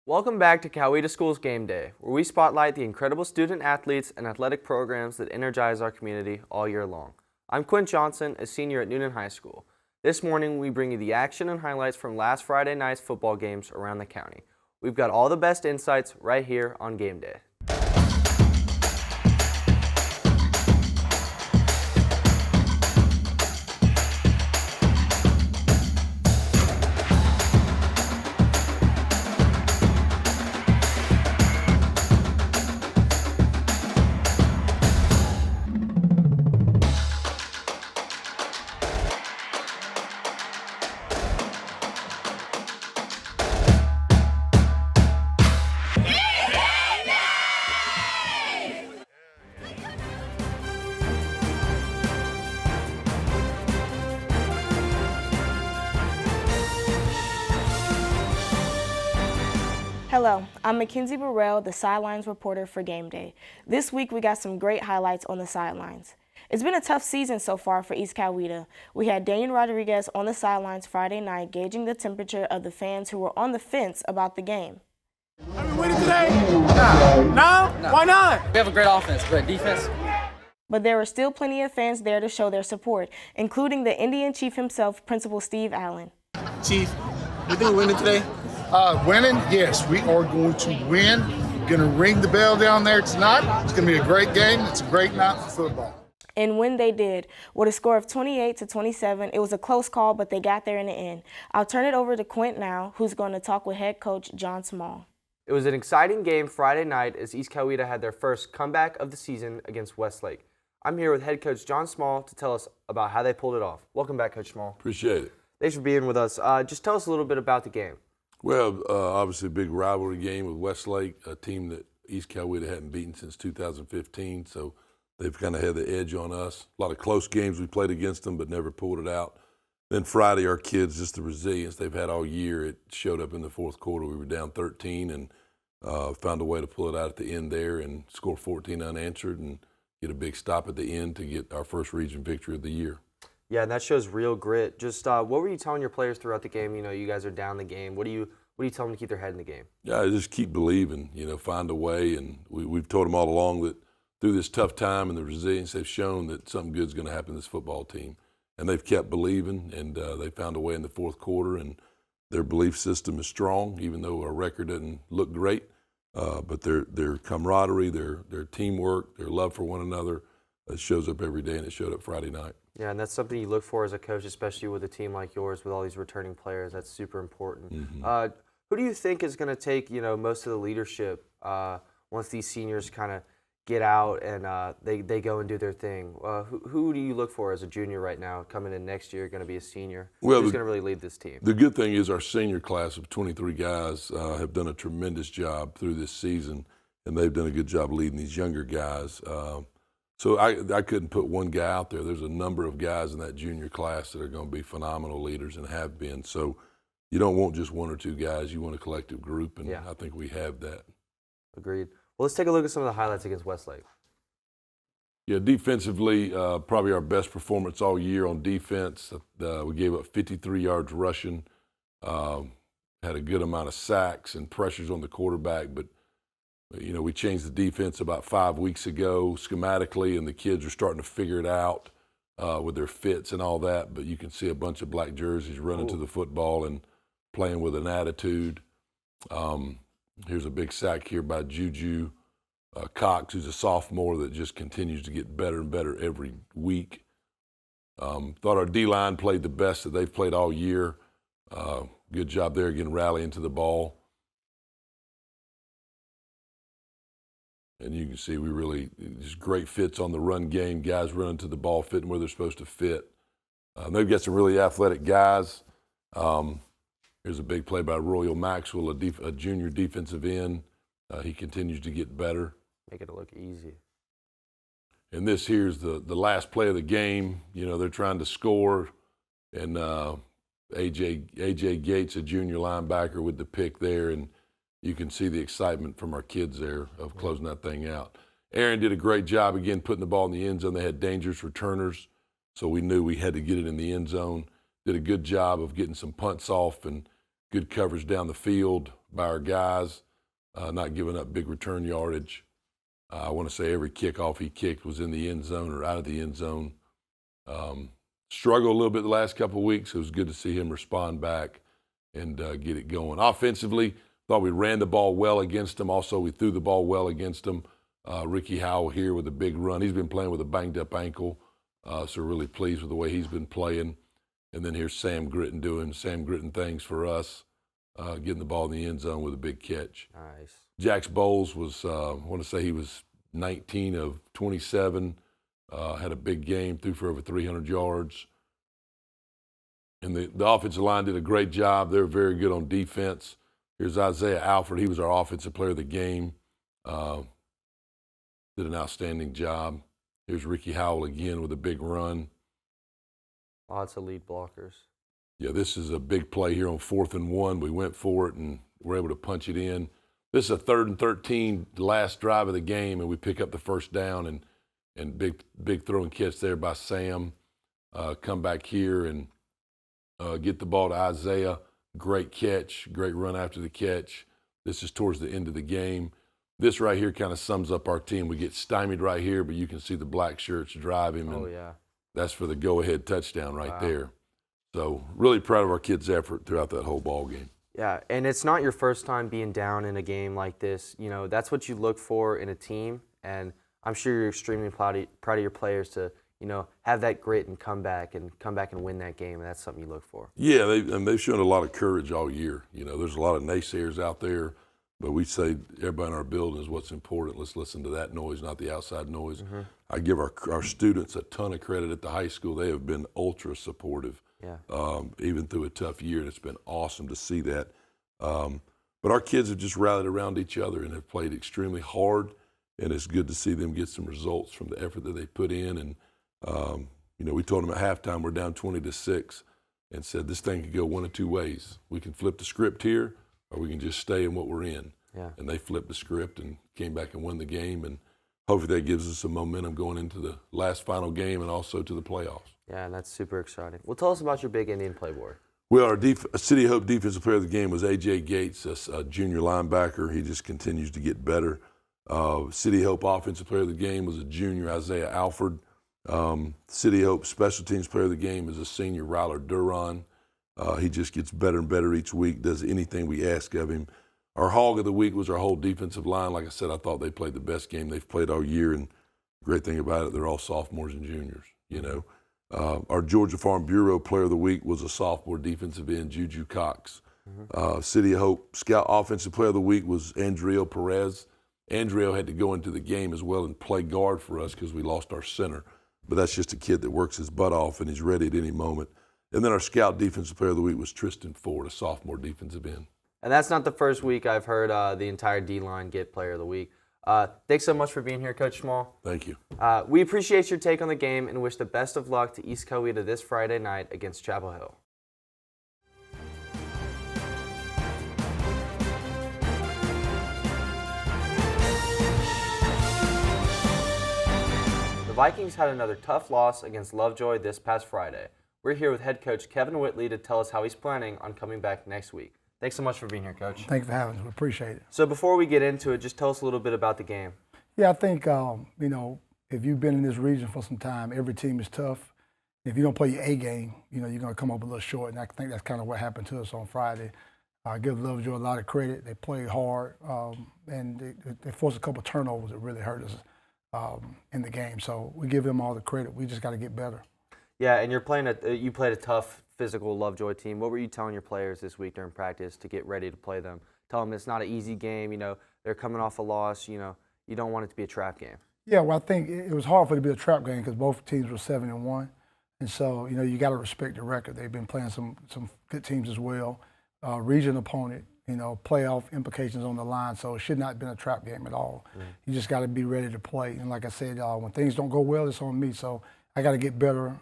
Welcome back to Coweta School's Game Day, where we spotlight the incredible student athletes and athletic programs that energize our community all year long. I'm Quinn Johnson, a senior at Noonan High School. This morning, we bring you the action and highlights from last Friday night's football games around the county. We've got all the best insights right here on Game Day. Hello, I'm Mackenzie Burrell, the sidelines reporter for Game Day. This week we got some great highlights on the sidelines. It's been a tough season so far for East Coweta. We had Daniel Rodriguez on the sidelines Friday night gauging the temperature of the fans who were on the fence about the game. Are we winning today? No? Why not? We have a great offense, but defense. But there were still plenty of fans there to show their support, including the Indian Chief himself, Principal Steve Allen. Chief, you think we're winning today? Winning, yes, we are going to win. Going to ring the bell down there tonight. It's going to be a great game. It's a great night for football. And when they did, with a score of 28-27, it was a close call, but they got there in the end. I'll turn it over to Quint now, who's going to talk with head coach John Small. It was an exciting game Friday night as East Coweta had their first comeback of the season against Westlake. I'm here with head coach John Small to tell us about how they pulled it off. Welcome back, Coach Small. Appreciate it. Thanks for being with us. Just tell us a little bit about the game. Well, obviously a big rivalry game with Westlake, a team that East Coweta hadn't beaten since 2015, so they've kind of had the edge on us. A lot of close games we played against them, but never pulled it out. Then Friday, our kids, just the resilience they've had all year, it showed up in the fourth quarter. We were down 13 and found a way to pull it out at the end there and score 14 unanswered and get a big stop at the end to get our first region victory of the year. Yeah, and that shows real grit. Just what were you telling your players throughout the game? You know, you guys are down the game. What do you tell them to keep their head in the game? Yeah, just keep believing, find a way. And we've told them all along that through this tough time and the resilience they've shown that something good's going to happen to this football team. And they've kept believing, and they found a way in the fourth quarter, and their belief system is strong, even though our record doesn't look great. But their camaraderie, their teamwork, their love for one another shows up every day, and it showed up Friday night. Yeah, and that's something you look for as a coach, especially with a team like yours with all these returning players. That's super important. Mm-hmm. Who do you think is going to take most of the leadership once these seniors kind of get out and they go and do their thing? Who do you look for as a junior right now coming in next year, going to be a senior? Well, who's going to really lead this team? The good thing is our senior class of 23 guys have done a tremendous job through this season, and they've done a good job leading these younger guys. So I couldn't put one guy out there. There's a number of guys in that junior class that are going to be phenomenal leaders and have been. So you don't want just one or two guys. You want a collective group, and I think we have that. Agreed. Well, let's take a look at some of the highlights against Westlake. Yeah, defensively, probably our best performance all year on defense. We gave up 53 yards rushing, had a good amount of sacks and pressures on the quarterback, but we changed the defense about 5 weeks ago schematically, and the kids are starting to figure it out with their fits and all that. But you can see a bunch of black jerseys running to the football and playing with an attitude. Here's a big sack here by Juju Cox, who's a sophomore that just continues to get better and better every week. Thought our D-line played the best that they've played all year. Good job there, again, rallying to the ball. And you can see we really, just great fits on the run game, guys running to the ball, fitting where they're supposed to fit. They've got some really athletic guys. Here's a big play by Royal Maxwell, a junior defensive end. He continues to get better. Make it look easy. And this here's the last play of the game. They're trying to score, and A.J. Gates, a junior linebacker, with the pick there, and you can see the excitement from our kids there of closing that thing out. Aaron did a great job, again, putting the ball in the end zone. They had dangerous returners, so we knew we had to get it in the end zone. Did a good job of getting some punts off and good coverage down the field by our guys, not giving up big return yardage. I want to say every kickoff he kicked was in the end zone or out of the end zone. Struggled a little bit the last couple of weeks. It was good to see him respond back and get it going. Offensively, thought we ran the ball well against them. Also, we threw the ball well against them. Ricky Howell here with a big run. He's been playing with a banged-up ankle, so we're really pleased with the way he's been playing. And then here's Sam Gritton doing Sam Gritton things for us, getting the ball in the end zone with a big catch. Nice. Jax Bowles was, I want to say he was 19 of 27, had a big game, threw for over 300 yards. And the offensive line did a great job. They're very good on defense. Here's Isaiah Alford. He was our offensive player of the game. Did an outstanding job. Here's Ricky Howell again with a big run. Lots of lead blockers. Yeah, this is a big play here on 4th and 1. We went for it and were able to punch it in. This is a 3rd and 13, the last drive of the game, and we pick up the first down and big throw and catch there by Sam. Come back here and get the ball to Isaiah. Great catch, great run after the catch. This is towards the end of the game. This right here kind of sums up our team. We get stymied right here, but you can see the black shirts drive him. Oh, and yeah. that's for the go-ahead touchdown right Wow. there. So really proud of our kids' effort throughout that whole ball game. Yeah, and it's not your first time being down in a game like this. You know, that's what you look for in a team, and I'm sure you're extremely proud of your players to, you know, have that grit and come back and win that game, and that's something you look for. Yeah, they've shown a lot of courage all year. You know, there's a lot of naysayers out there, but we say everybody in our building is what's important. Let's listen to that noise, not the outside noise. Mm-hmm. I give our students a ton of credit at the high school. They have been ultra supportive. Yeah. Even through a tough year, and it's been awesome to see that. But our kids have just rallied around each other and have played extremely hard, and it's good to see them get some results from the effort that they put in. And, you know, we told them at halftime we're down 20-6 and said this thing could go one of two ways. We can flip the script here, or we can just stay in what we're in. Yeah. And they flipped the script and came back and won the game, and hopefully that gives us some momentum going into the last final game and also to the playoffs. Yeah, and that's super exciting. Well, tell us about your big Indian playboy. Well, our City of Hope defensive player of the game was A.J. Gates, a junior linebacker. He just continues to get better. City of Hope offensive player of the game was a junior, Isaiah Alford. City of Hope special teams player of the game is a senior, Ryler Duran. He just gets better and better each week, does anything we ask of him. Our hog of the week was our whole defensive line. Like I said, I thought they played the best game they've played all year, and the great thing about it, they're all sophomores and juniors, you know. Our Georgia Farm Bureau Player of the Week was a sophomore defensive end, Juju Cox. City of Hope Scout Offensive Player of the Week was Andriel Perez. Andriel had to go into the game as well and play guard for us because we lost our center. But that's just a kid that works his butt off and he's ready at any moment. And then our Scout Defensive Player of the Week was Tristan Ford, a sophomore defensive end. And that's not the first week I've heard the entire D-line get Player of the Week. Thanks so much for being here, Coach Small. Thank you. We appreciate your take on the game and wish the best of luck to East Coweta this Friday night against Chapel Hill. The Vikings had another tough loss against Lovejoy this past Friday. We're here with head coach Kevin Whitley to tell us how he's planning on coming back next week. Thanks so much for being here, Coach. Thanks for having us. We appreciate it. So before we get into it, just tell us a little bit about the game. Yeah, I think, you know, if you've been in this region for some time, every team is tough. If you don't play your A game, you know, you're going to come up a little short, and I think that's kind of what happened to us on Friday. I give Lovejoy a lot of credit. They played hard, and they forced a couple of turnovers that really hurt us in the game. So we give them all the credit. We just got to get better. Yeah, and you played a tough, physical Lovejoy team. What were you telling your players this week during practice to get ready to play them? Tell them it's not an easy game. You know, they're coming off a loss. You know, you don't want it to be a trap game. Yeah, well, I think it was hard for it to be a trap game because both teams were 7-1, and so you know you got to respect the record. They've been playing some good teams as well. Region opponent, you know, playoff implications on the line, so it should not have been a trap game at all. You just got to be ready to play. And like I said, when things don't go well, it's on me. So I got to get better,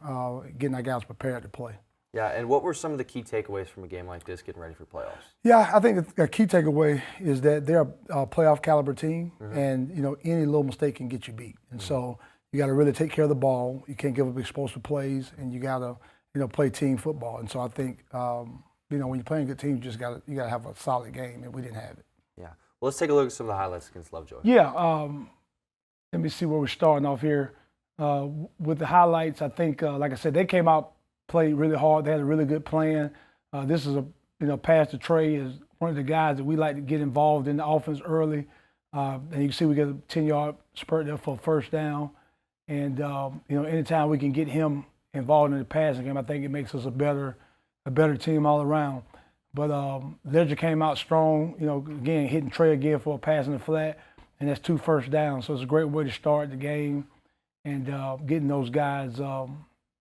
getting our guys prepared to play. Yeah, and what were some of the key takeaways from a game like this, getting ready for playoffs? Yeah, I think a key takeaway is that they're a playoff caliber team, and you know any little mistake can get you beat. And so you got to really take care of the ball. You can't give up explosive plays, and you got to play team football. And so I think you know, when you're playing good teams, you gotta have a solid game, and we didn't have it. Yeah. Well, let's take a look at some of the highlights against Lovejoy. Yeah. Let me see where we're starting off here. With the highlights, I think, like I said, they came out, played really hard. They had a really good plan. This is pass to Trey is one of the guys that we like to get involved in the offense early. And you can see we get a 10-yard spurt there for a first down. And, anytime we can get him involved in the passing game, I think it makes us a better team all around. But Ledger came out strong, again, hitting Trey again for a pass in the flat, and that's 2 first downs. So it's a great way to start the game and getting those guys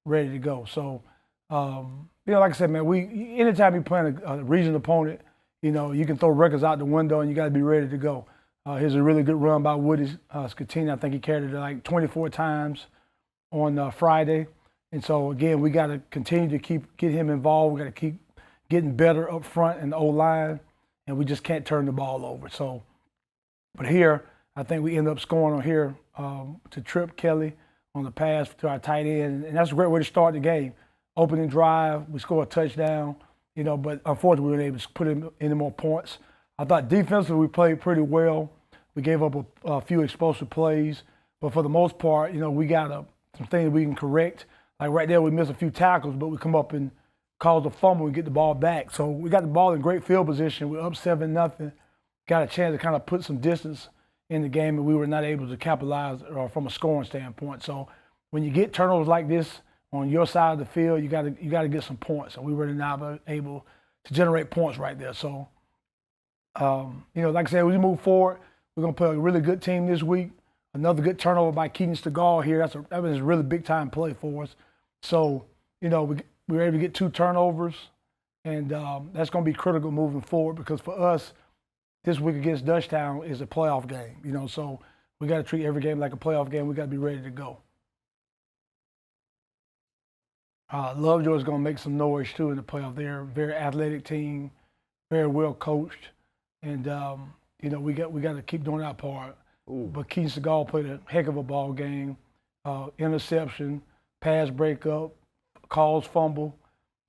ready to go. So, like I said, man, anytime you're playing a regional opponent, you can throw records out the window and you got to be ready to go. Here's a really good run by Woody Scatini. I think he carried it like 24 times on Friday. And so, again, we got to continue to get him involved. We got to keep getting better up front in the O-line, and we just can't turn the ball over. So, but here, I think we end up scoring on here to Trip Kelly on the pass to our tight end, and that's a great way to start the game. Opening drive, we score a touchdown, but unfortunately we weren't able to put in any more points. I thought defensively we played pretty well. We gave up a few explosive plays, but for the most part, we got some things we can correct. Like right there, we missed a few tackles, but we come up and cause a fumble and get the ball back. So we got the ball in great field position. We're up 7-0. Got a chance to kind of put some distance in the game, and we were not able to capitalize from a scoring standpoint. So when you get turnovers like this on your side of the field, you got to get some points, and we were not able to generate points right there. So, like I said, we move forward. We're going to play a really good team this week. Another good turnover by Keaton Stegall here. That was a really big-time play for us. So, we were able to get 2 turnovers, and that's going to be critical moving forward because for us, this week against Dutchtown is a playoff game, so we got to treat every game like a playoff game. We got to be ready to go. Lovejoy is going to make some noise too in the playoff. They're a very athletic team, very well coached, and we got to keep doing our part. Ooh. But Keaton Stegall played a heck of a ball game, interception, pass breakup, calls fumble.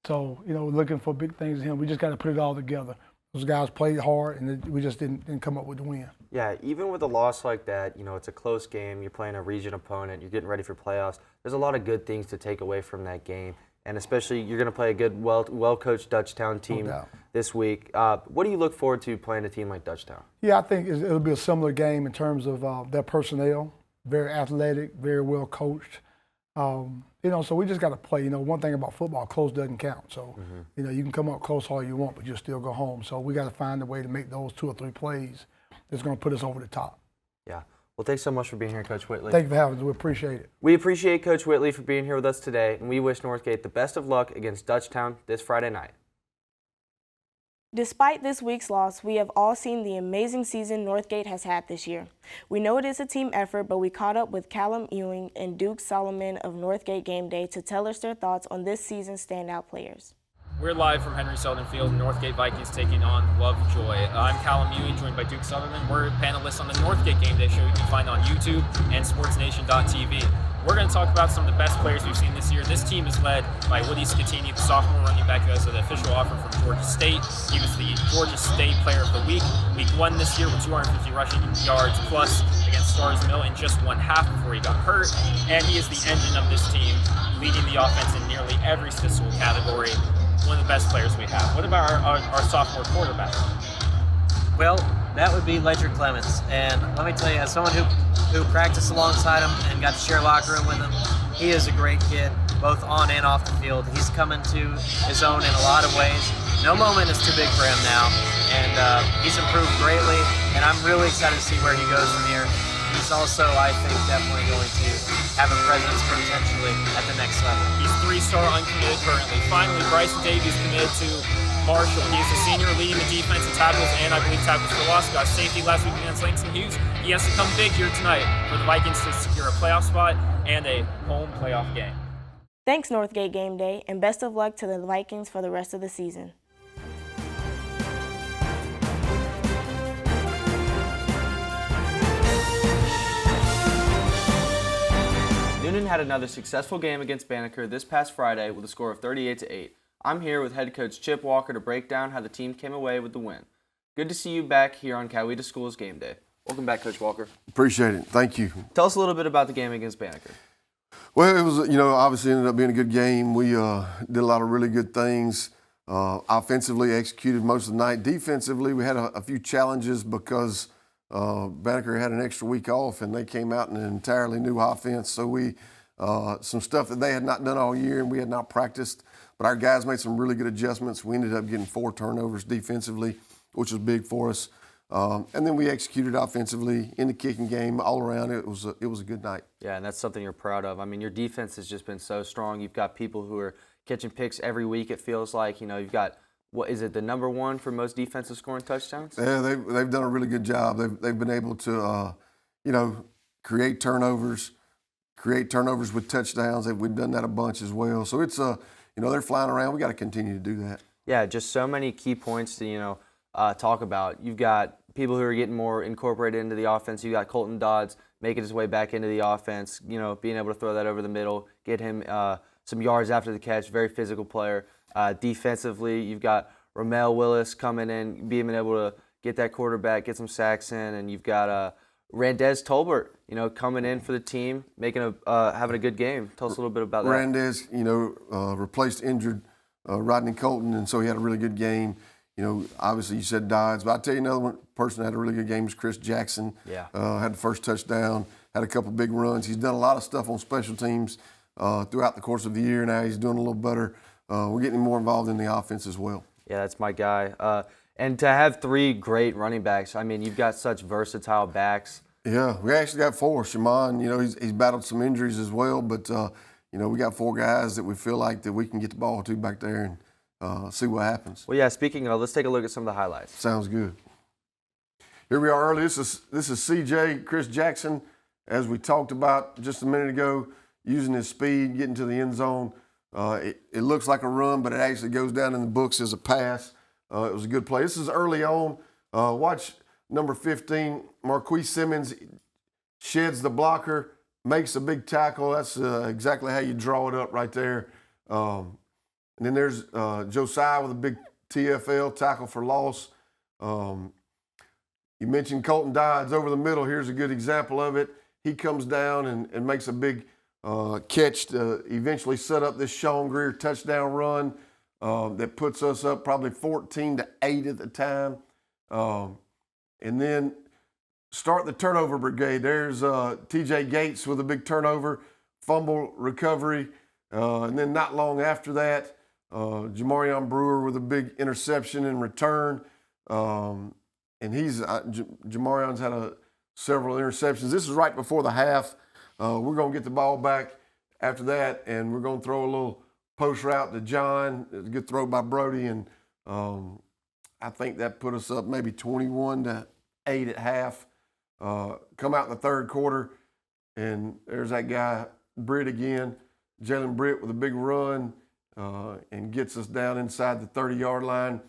So we're looking for big things in him. We just got to put it all together. Those guys played hard, and we just didn't come up with the win. Yeah, even with a loss like that, it's a close game. You're playing a region opponent. You're getting ready for playoffs. There's a lot of good things to take away from that game, and especially you're going to play a good, well-coached Dutchtown team this week. What do you look forward to playing a team like Dutchtown? Yeah, I think it'll be a similar game in terms of their personnel. Very athletic, very well coached. So we just got to play. One thing about football, close doesn't count. So, you can come up close all you want, but you'll still go home. So we got to find a way to make those 2 or 3 plays that's going to put us over the top. Yeah. Well, thanks so much for being here, Coach Whitley. Thank you for having us. We appreciate it. We appreciate Coach Whitley for being here with us today, and we wish Northgate the best of luck against Dutchtown this Friday night. Despite this week's loss, we have all seen the amazing season Northgate has had this year. We know it is a team effort, but we caught up with Callum Ewing and Duke Solomon of Northgate Game Day to tell us their thoughts on this season's standout players. We're live from Henry Southern Field, Northgate Vikings taking on Lovejoy. I'm Callum Ewing, joined by Duke Solomon. We're panelists on the Northgate Game Day show you can find on YouTube and sportsnation.tv. We're going to talk about some of the best players we've seen this year. This team is led by Woody Scatini, the sophomore running back who has an official offer from Georgia State. He was the Georgia State Player of the Week, week 1 this year with 250 rushing yards plus against Stars Mill in just 1 half before he got hurt. And he is the engine of this team, leading the offense in nearly every statistical category. One of the best players we have. What about our sophomore quarterback? Well, that would be Ledger Clemens. And let me tell you, as someone who practiced alongside him and got to share a locker room with him, he is a great kid, both on and off the field. He's coming to his own in a lot of ways. No moment is too big for him now, and he's improved greatly, and I'm really excited to see where he goes from here. He's also, I think, definitely going to have a presence potentially at the next level. He's 3-star uncommitted currently. Finally, Bryson Davies committed to Marshall. He is a senior leading the defense in tackles and I believe tackles for loss. Got safety last week against Langston Hughes. He has to come big here tonight for the Vikings to secure a playoff spot and a home playoff game. Thanks, Northgate Game Day, and best of luck to the Vikings for the rest of the season. Noonan had another successful game against Banneker this past Friday with a score of 38-8. I'm here with head coach Chip Walker to break down how the team came away with the win. Good to see you back here on Coweta Schools Game Day. Welcome back, Coach Walker. Appreciate it. Thank you. Tell us a little bit about the game against Banneker. Well, it was, obviously ended up being a good game. We did a lot of really good things. Offensively, executed most of the night. Defensively, we had a few challenges because Banneker had an extra week off, and they came out in an entirely new offense. So we some stuff that they had not done all year and we had not practiced. But our guys made some really good adjustments. We ended up getting 4 turnovers defensively, which was big for us. And then we executed offensively in the kicking game all around. It was a good night. Yeah, and that's something you're proud of. I mean, your defense has just been so strong. You've got people who are catching picks every week, it feels like. You've got, what is it, the #1 for most defensive scoring touchdowns? Yeah, they've done a really good job. They've been able to, create turnovers with touchdowns. We've done that a bunch as well. So it's, they're flying around. We got to continue to do that. Yeah, just so many key points to, talk about. You've got people who are getting more incorporated into the offense. You got Colton Dodds making his way back into the offense, being able to throw that over the middle, get him some yards after the catch, very physical player. Defensively, you've got Ramel Willis coming in, being able to get that quarterback, get some sacks in, and you've got Randez Tolbert, coming in for the team, making having a good game. Tell us a little bit about that. Randez, replaced injured Rodney Colton, and so he had a really good game. Obviously you said Dodds, but I'll tell you another person that had a really good game was Chris Jackson. Yeah. Had the first touchdown, had a couple big runs. He's done a lot of stuff on special teams throughout the course of the year. Now he's doing a little better. We're getting him more involved in the offense as well. Yeah, that's my guy. And to have 3 great running backs, I mean, you've got such versatile backs. Yeah, we actually got 4. Shimon, he's battled some injuries as well, but, we got 4 guys that we feel like that we can get the ball to back there and see what happens. Well, yeah, speaking of, let's take a look at some of the highlights. Sounds good. Here we are early. This is CJ, Chris Jackson, as we talked about just a minute ago, using his speed, getting to the end zone. It looks like a run, but it actually goes down in the books as a pass. It was a good play. This is early on. Watch number 15, Marquise Simmons sheds the blocker, makes a big tackle. That's exactly how you draw it up right there. And then there's Josiah with a big TFL, tackle for loss. You mentioned Colton Dodds over the middle. Here's a good example of it. He comes down and makes a big catch to eventually set up this Sean Greer touchdown run that puts us up probably 14-8 at the time. And then start the turnover brigade. There's TJ Gates with a big turnover, fumble recovery. And then not long after that, Jamarion Brewer with a big interception and return. And Jamarion's had several interceptions. This is right before the half. We're going to get the ball back after that, and we're going to throw a little post route to John. It's a good throw by Brody, and I think that put us up maybe 21-8 at half. Come out in the third quarter, and there's that guy, Britt again, Jalen Britt with a big run and gets us down inside the 30-yard line.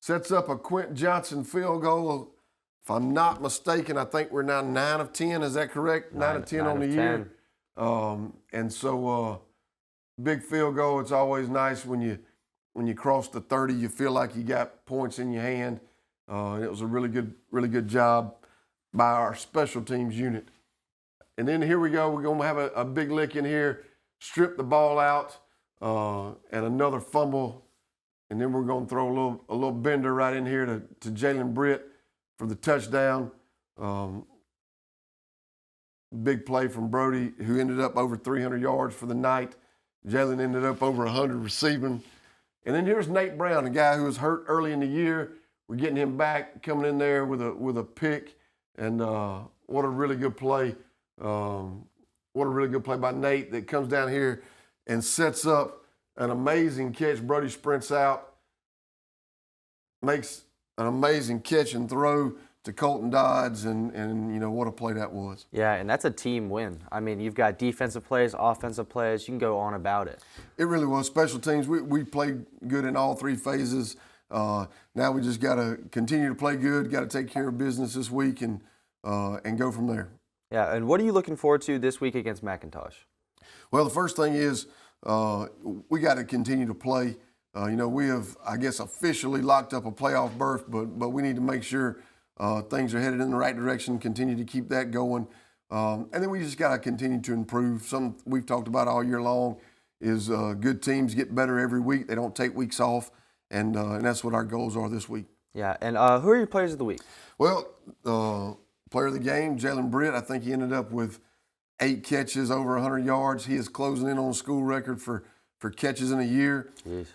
Sets up a Quint Johnson field goal. If I'm not mistaken, I think we're now 9 of 10. Is that correct? 9 of 10 on the year. And so big field goal. It's always nice when you cross the 30, you feel like you got points in your hand. It was a really good job by our special teams unit. And then here we go. We're going to have a big lick in here, strip the ball out, and another fumble. And then we're going to throw a little bender right in here to Jalen Britt for the touchdown. Big play from Brody, who ended up over 300 yards for the night. Jalen ended up over 100 receiving. And then here's Nate Brown, a guy who was hurt early in the year. We're getting him back, coming in there with a pick. And what a really good play. What a really good play by Nate that comes down here and sets up an amazing catch. Brody sprints out, makes an amazing catch and throw to Colton Dodds, and what a play that was. Yeah, and that's a team win. I mean, you've got defensive plays, offensive plays. You can go on about it. It really was. Special teams, we played good in all 3 phases. Now we just got to continue to play good, got to take care of business this week and go from there. Yeah, and what are you looking forward to this week against McIntosh? Well, the first thing is we got to continue to play We have, I guess, officially locked up a playoff berth, but we need to make sure things are headed in the right direction, continue to keep that going. And then we just got to continue to improve. Some we've talked about all year long is good teams get better every week. They don't take weeks off, and that's what our goals are this week. Yeah, and who are your players of the week? Well, player of the game, Jalen Britt, I think he ended up with 8 catches, over 100 yards. He is closing in on a school record for catches in a year.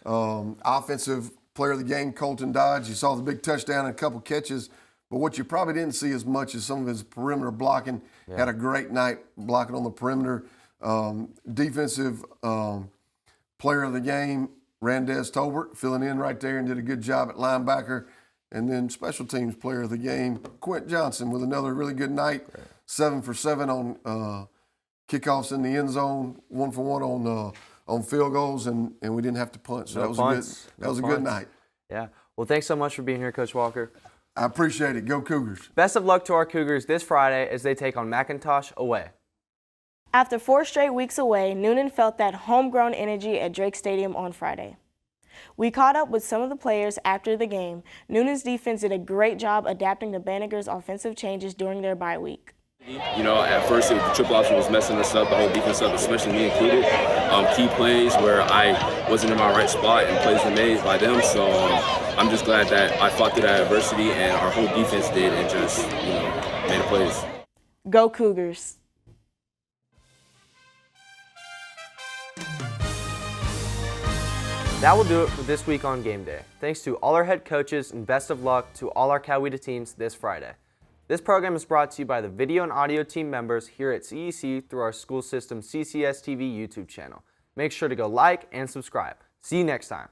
Offensive player of the game, Colton Dodge. You saw the big touchdown and a couple catches, but what you probably didn't see as much as some of his perimeter blocking. Had a great night blocking on the perimeter. Defensive player of the game, Randez Tolbert, filling in right there and did a good job at linebacker. And then special teams player of the game, Quint Johnson, with another really good night. 7 for 7 on kickoffs in the end zone, 1 for 1 on field goals, and we didn't have to punt. So that was a good night. Yeah. Well, thanks so much for being here, Coach Walker. I appreciate it. Go Cougars. Best of luck to our Cougars this Friday as they take on McIntosh away. After 4 straight weeks away, Noonan felt that homegrown energy at Drake Stadium on Friday. We caught up with some of the players after the game. Noonan's defense did a great job adapting to Banneker's offensive changes during their bye week. At first the triple option was messing us up, the whole defense up, especially me included. Key plays where I wasn't in my right spot and plays were made by them. So I'm just glad that I fought through that adversity and our whole defense did and just, made the plays. Go Cougars. That will do it for this week on Game Day. Thanks to all our head coaches and best of luck to all our Coweta teams this Friday. This program is brought to you by the video and audio team members here at CEC through our school system CCS TV YouTube channel. Make sure to go like and subscribe. See you next time.